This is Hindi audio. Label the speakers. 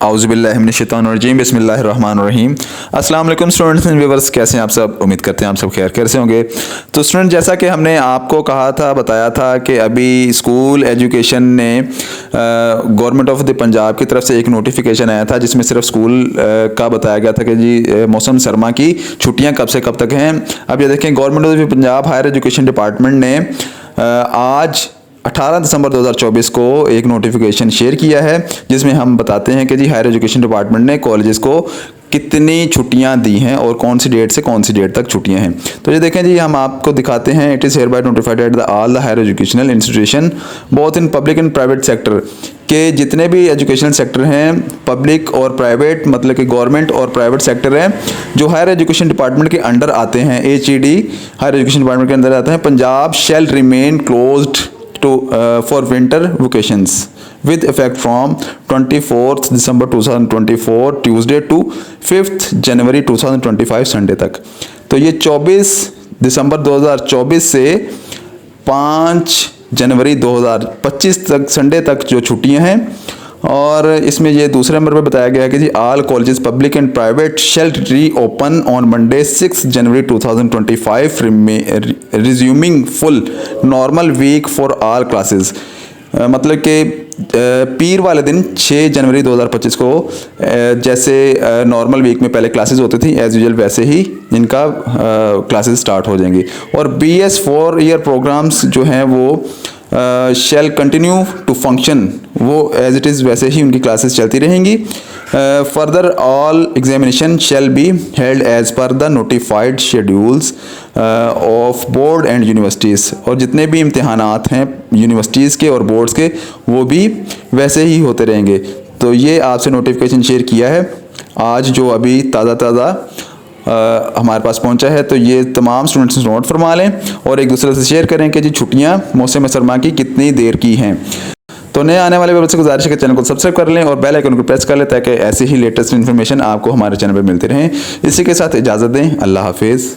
Speaker 1: औज़ुबिल्लाहि मिनश्शैतानिर्रजीम बिस्मिल्लाहिर्रहमानिर्रहीम। अस्सलाम वालेकुम स्टूडेंट्स एंड व्यूअर्स, कैसे हैं आप सब? उम्मीद करते हैं आप सब खैर कैसे होंगे। तो स्टूडेंट, जैसा कि हमने आपको कहा था, बताया था कि अभी स्कूल एजुकेशन ने गवर्नमेंट ऑफ द पंजाब की तरफ से एक नोटिफिकेशन आया था जिसमें सिर्फ स्कूल का बताया गया था कि जी मौसम सरमा की छुट्टियाँ कब से कब तक हैं। अब ये देखें, government of the Punjab higher education department ने आज 18 दिसंबर 2024 को एक नोटिफिकेशन शेयर किया है जिसमें हम बताते हैं कि जी हायर एजुकेशन डिपार्टमेंट ने कॉलेजेस को कितनी छुट्टियां दी हैं और कौन सी डेट से कौन सी डेट तक छुट्टियां हैं। तो ये देखें जी, हम आपको दिखाते हैं। It is hereby notified at the all the higher educational institution both in public and private sector के जितने भी एजुकेशनल सेक्टर हैं, पब्लिक और प्राइवेट, मतलब कि गवर्नमेंट और प्राइवेट सेक्टर हैं जो हायर एजुकेशन डिपार्टमेंट के अंडर आते हैं, HED हायर एजुकेशन डिपार्टमेंट के अंदर आते हैं, Punjab shall remain closed for winter vacations with effect from 24th December 2024 Tuesday to 5th January 2025 Sunday तक। तो ये 24 दिसंबर 2024 से 5 जनवरी 2025 तक संडे तक जो छुट्टियां हैं। और इसमें ये दूसरे नंबर पर बताया गया है कि जी all colleges public and private shall reopen on Monday 6 January 2025 resuming full normal week for all classes. मतलब कि पीर वाले दिन 6 जनवरी 2025 को जैसे नॉर्मल वीक में पहले क्लासेस होती थी एज यूजुअल, वैसे ही इनका क्लासेस स्टार्ट हो जाएंगी। और BS 4 ईयर प्रोग्राम्स जो हैं वो शैल कंटिन्यू टू फंक्शन, वो एज इट इज़ वैसे ही उनकी क्लासेस चलती रहेंगी। Further all examination shall be held as per the notified schedules of board and universities. और जितने भी इम्तहानात हैं यूनिवर्सिटीज़ के और बोर्ड्स के वो भी वैसे ही होते रहेंगे। तो ये आपसे नोटिफिकेशन शेयर किया है आज, जो अभी ताज़ा हमारे पास पहुंचा है। तो ये तमाम स्टूडेंट्स नोट फरमा लें और एक दूसरे से शेयर करें कि जी छुट्टियां मौसम सरमा की कितनी देर की हैं। तो नए आने वाले वीडियो से गुजारिश है कि चैनल को सब्सक्राइब कर लें और बेल आइकन को प्रेस कर लें ताकि ऐसे ही लेटेस्ट इन्फॉर्मेशन आपको हमारे चैनल पर मिलती रहें। इसी के साथ इजाज़त दें, अल्लाह हाफिज़।